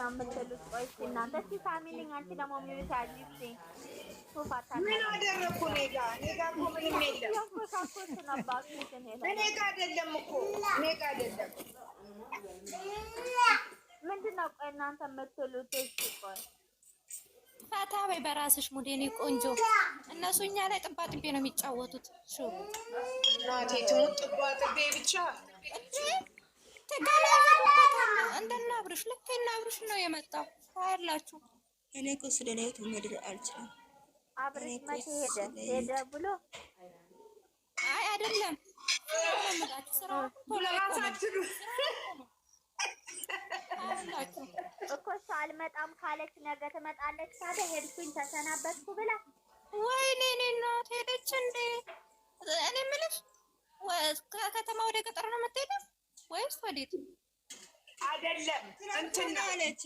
ነው የምትሉት? ቆይ እስኪ እናንተ እስኪ ሳሚልኝ። አንቺ ደግሞ ሚዩት አድርጊ። ሶፋታ ምን አደረኩ? እኔ ጋር እኮ ምንም የለም። ያንኮሳኮስ ነው ባክሽን። እኔ ጋር አይደለም እኮ እኔ ጋር አይደለም። ምንድን ነው ቆይ እናንተ የምትሉት? እሺ ቆይ ፈታ በይ በራስሽ ሙድ የኔ ቆንጆ። እነሱ እኛ ላይ ጥባ ጥቤ ነው የሚጫወቱት። ሹ ናቴ ትሙት ጥባ ጥቤ ብቻ ተጋላበታለ እንደና አብርሽ ልክ እና አብርሽ ነው የመጣው ታያላችሁ። እኔ እኮ ስለሌት ምድር አልችልም። አብርሽ መቼ ሄደ ብሎ አይ አይደለም ስራ ቶሎ ራሳችሁ እኮ እሷ አልመጣም ካለች ነገ ትመጣለች። ታዲያ ሄድኩኝ ተሰናበትኩ ብላ ወይኔ እኔ እናት ሄደች እንዴ? እኔ የምልሽ ከከተማ ወደ ገጠር ነው የምትሄደው ወይስ ወዴት? አይደለም እንትን አለች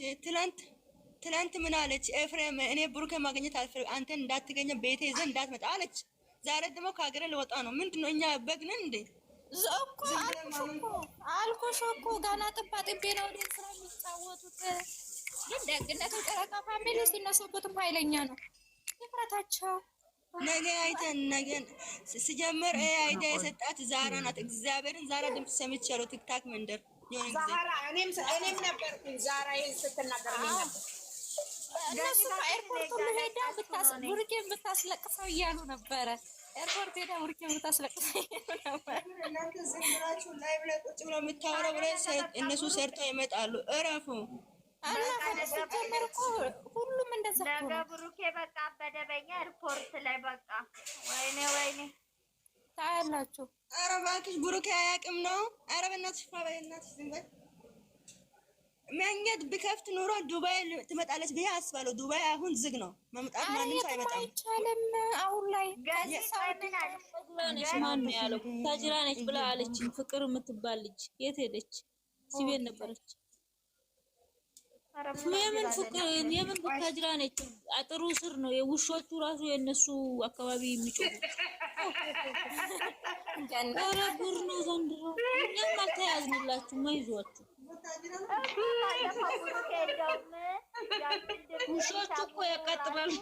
ትላንት ምን አለች? ኤፍሬም እኔ ብሩኬ ማግኘት አልፈልግም፣ አንተን እንዳትገኘ ቤቴ ይዘን እንዳትመጣ አለች። ዛሬ ደግሞ ከሀገሬ ልወጣ ነው። ምንድነው እኛ በግነን እንዴ? ዘኮ አልኩሽ እኮ ገና ጥባ ጥቤ ነው ወደ ስራ የሚጫወቱት። ግን ደግነቱ ጨረቃ ፋሚሊ ሲነሱበትም ኃይለኛ ነው ይፍራታቸው። ነገ አይተን ነገን ሲጀምር አይዲያ የሰጣት ዛራ ናት። እግዚአብሔርን ዛራ ድምፅ ሰምቻለሁ ቲክታክ መንደር የሆነ ጊዜ ዛራ እኔም ነበርኩኝ። ዛራ ይሄን ስትናገር ነበር። እነሱ ኤርፖርት ሄዳ ቡርኬን ብታስለቅሰው እያሉ ነበረ። ኤርፖርት ሄዳ ቡርኬን ብታስለቅሰው እያሉ ነበር። እናንተ ዝም ብላችሁ ላይቭ ላይ ቁጭ ብለው የምታወራው ብለን እነሱ ሰርተው ይመጣሉ። እረፉ። ሲጀመር እኮ ሁሉም እንደዛ ነገ ብሩኬ በቃ በደበኛ ኤርፖርት ላይ በቃ ወይኔ ታያላችሁ። ኧረ እባክሽ ብሩኬ አያውቅም ነው። ኧረ በእናትሽ በእናትሽ ዝም በይ። መኘት ብከፍት ኑሮ ዱባይ ትመጣለች ብዬ አስባለሁ። ዱባይ አሁን ዝግ ነው፣ መምጣት ማንም ሰው አይመጣም። አይቻልም አሁን ላይ ማን ነው ያለው? ታጅራ ነች ብላ አለች። ፍቅር የምትባል ልጅ የት ሄደች? ሲቤት ነበረች። የምን ፍቅር የምን ታጅራ ነች? አጥሩ ስር ነው የውሾቹ ራሱ የነሱ አካባቢ የሚጮሁ። ኧረ ጉር ነው ዘንድሮ። እኛም አልተያዝንላችሁም፣ አይዟችሁ። ውሾቹ እኮ ያቃጥላሉ።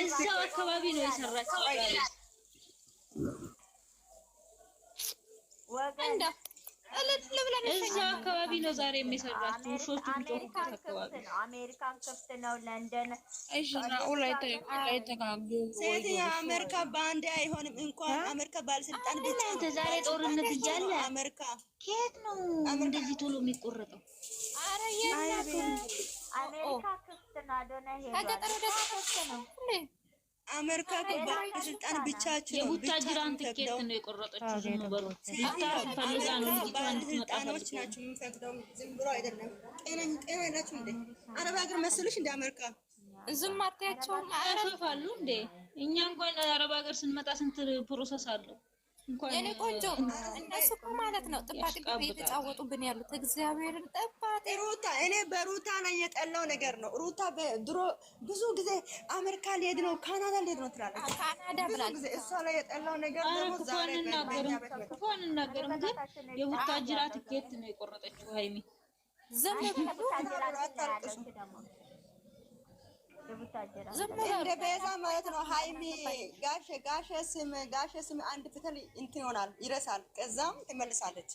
እዛው አካባቢ ነው የሰራችው ወገን እዛው አካባቢ ነው ዛሬ የሚሰራችው። ውሾቹ የሚጮሁበት አካባቢ አሜሪካን ክፍት ነው። ለንደን ሴትዮ አሜሪካ በአንዴ አይሆንም። እንኳን አሜሪካ ባለስልጣን ብቻ ዛሬ ጦርነት እያለ አሜሪካ ከየት ነው እንደዚህ ቶሎ የሚቆረጠው? አረ አሜሪካ ክፍት ነው። አዶና ሄዷል። ከገጠር ወደ ክፍት ነው። አሜሪካ ባለስልጣን ብቻቸው የቡታጅራን ትኬት ነው የቆረጠችው። ዝም በሉ ልታርፍ ፈልጋ ነው ልጅቷ እንድትመጣ ባለስልጣኖች ናቸው የሚፈቅደው፣ ዝም ብሎ አይደለም። ጤና የላችሁ እንዴ? አረብ ሀገር መስልሽ እንደ አሜሪካ ዝም አትያቸው። አያሰፋሉ እንዴ? እኛ እንኳን አረብ ሀገር ስንመጣ ስንት ፕሮሰስ አለው። የኔ ቆንጆ እነሱ እኮ ማለት ነው ጥባጥቤ እየተጫወቱብን ያሉት። እግዚአብሔርን ጥባጤ ሩታ እኔ በሩታ ላይ የጠላው ነገር ነው። ሩታ ድሮ ብዙ ጊዜ አሜሪካ ሊሄድ ነው ካናዳ ሊሄድ ነው ትላለች። ካናዳ ብላለች። እሷ ላይ የጠላው ነገር ደግሞ ዛሬ ክፉን እናገርም፣ ግን የቡታጅራ ትኬት ነው የቆረጠችው ሃይሚ። ዝም ብሎ እንደ ቤዛ ማለት ነው። ሃይሚ ጋሼ ስም አንድ ፍትል እንትን ይሆናል ይረሳል፣ ከዛም ትመልሳለች።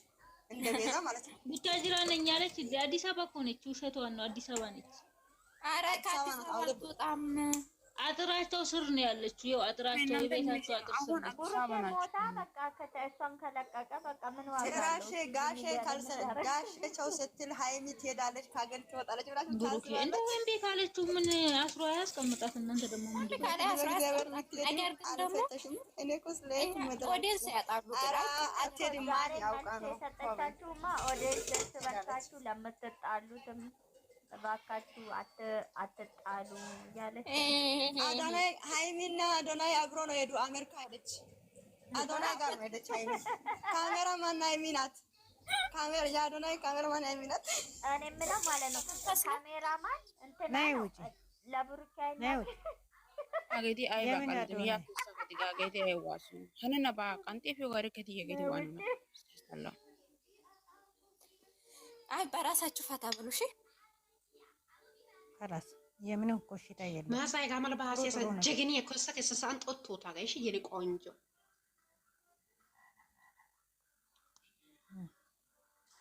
እንደ ቤዛ ማለት ነው። ቡታጅራ ነኝ ያለች እንደ አዲስ አበባ እኮ ነች። ውሸቷን ነው። አዲስ አበባ ነች። ኧረ ከአዲስ አበባ በጣም አጥራቸው ስር ነው ያለችው። ይኸው አጥራቸው የቤታቸው አጥር ስር ነው። ቦታ በቃ ከተሷን ከለቀቀ በቃ ምን ዋጋ አለው? ጋሼቸው ስትል ሃይሚ ትሄዳለች፣ ካገል ትወጣለች ብላችሁ ብሩኬ እንደው እንዴ ካለችው ምን አስሮ ያስቀምጣት። እናንተ ደግሞ ምን ካለ አስሮ ነገር ግን ደግሞ እኔ እኮ ስለዚህ ኦዲየንስ ያጣሉ። አትሄድም ያውቃ ነው የሰጠቻችሁማ ኦዲየንስ ተበርታችሁ ለምትጣሉትም እባካችሁ አትጣሉ ያለች አዶናይ ሃይሚና አዶናይ አብሮ ነው ሄዱ። አሜሪካ ሄደች። አዶናይ ጋር ነው ሄደች ሃይሚ። ካሜራማን ሃይሚ ናት። የአዶናይ ካሜራማን ሃይሚ ናት። እኔ የምለው ማለት ነው ካሜራማን እንትና ለብሩክ ያለው አገዲ አይባ ቀንጥም ያ ሰገዲ አገዲ አይዋሱ ሀነና ባ ቀንጤ ፊ ጋር ከትየ ገዲ ዋና ሰላ አይ በራሳችሁ ፈታ ብሉ እሺ። خلاص የምንም ኮሽታ የለም። ማሳይ ጋማል ባሲያሰ ጀግኒ የኮሰከ ሰሳን ጦቶ ታጋይሽ የኔ ቆንጆ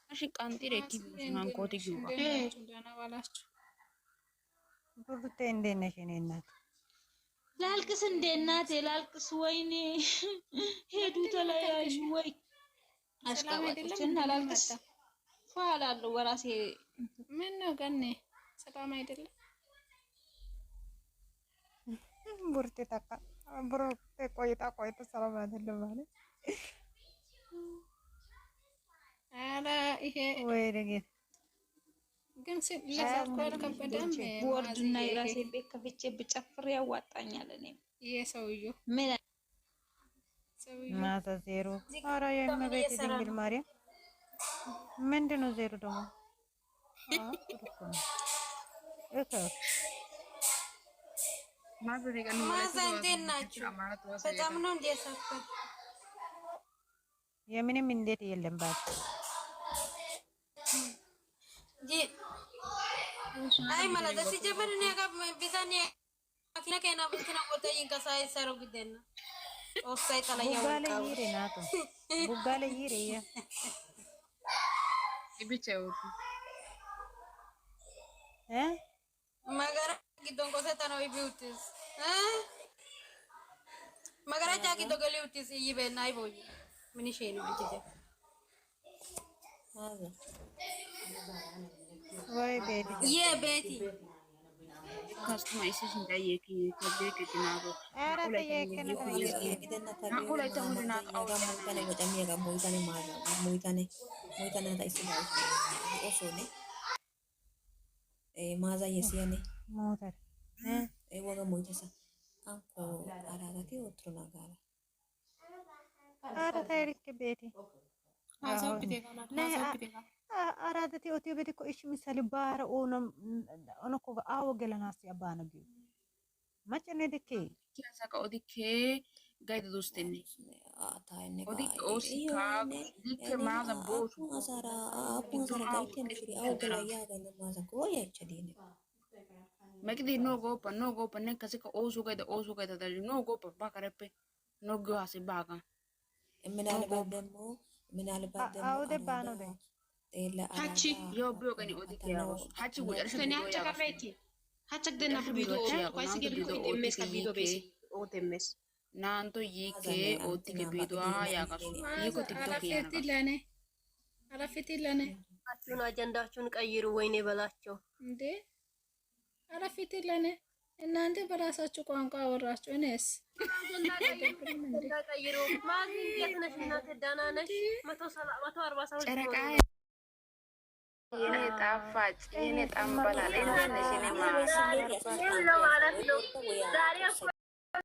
እሺ ቃንጢሬ ኪቢስማን ኮቲ ጊባ ደህና ዋላችሁ። ቡርቴ እንዴት ነሽ? እኔ እናት ላልቅስ እንደ እናቴ ላልቅስ። ወይኔ ሄዱ ተለያዩ ወይ አሽቃባጭና ላልቅስ ፋላሉ ወራሴ ምን ነው ገኔ ሰላም አይደለም። ቡርቴ ታካ ቡርቴ ቆይታ ሰላም አይደለም ማለት አላ ይሄ ወይ ደግ ግን ለዛቆር ከበደም ወርድና የራሴ ቤት ከፍቼ ብጨፍር ያዋጣኛል። እኔም ይሄ ሰውዬው ምን ማታ ዜሮ ኧረ የእመቤቴ ድንግል ማርያም ምንድን ነው ዜሮ ደግሞ እንዴት ናችሁ? በጣም ነው እንዴ ሰፈር የምንም እንዴት የለም ባክ አይ ማለት ሲጀመር እኔ ጋር ቢዛኔ አኪና ከና ብትና ወጣ ይንቀሳይ ሰሩ ግደና ኦፍሳይት አላየው ቡጋለ ይሬ ያ ይብቻው magara gidon cosetta no ibiutis magara ja gido galiutis yibe nay boy mini sheno antije ወይ ቤቲ የቤቲ ከስተማይስ እንዳየኪ ከቤት ከናቦ ኧረ ተየከነ አሁን አይተሙልና ቃውታ maza yesiane ሞተር waga moitasa anko aragati otro nagara ኧረ ተይልክ ቤቲ አራደቲ ኦቲ ቤቲ ኮ እሺ ምሳሌ ባረ ኦኖ ኮ አዎ ገለናስ ያባነ ቢዩ ማጨነ ደኬ ኪያሳ ኦዲኬ ጋይድ ዶስተኒ ataene ኦዲክ ኦሲካ ዲክ ማዛ ቦቱ masara apun sara galten firi au gala yaga na maza ko ya chadine Makdi no go pa ne kasika osu gaida dali no go pa bakarepe no go hasi baga minale bademo አው ደባኖ ደ ela hachi yo bio gani odike ya hachi go yarsha tani hacha kafeti hacha dena bido ko isi gelu ko demes ka bido besi o demes nanto yike odike bido ya kasu yiko tiktok ya ለኔ አረፍቲ ለኔ አቹን አጀንዳችሁን ቀይሩ ወይኔ በላቸው እንዴ አረፍቲ ለኔ እናንተ በራሳችሁ ቋንቋ አወራችሁ። እኔስ አጀንዳ ቀይሩ ማዚ የትነሽ እናት ዳና ነሽ 147 ጨረቃ የኔ ጣፋጭ የኔ ጣምባላ ለኔ ነሽ የኔ ማለት ነው። ዛሬ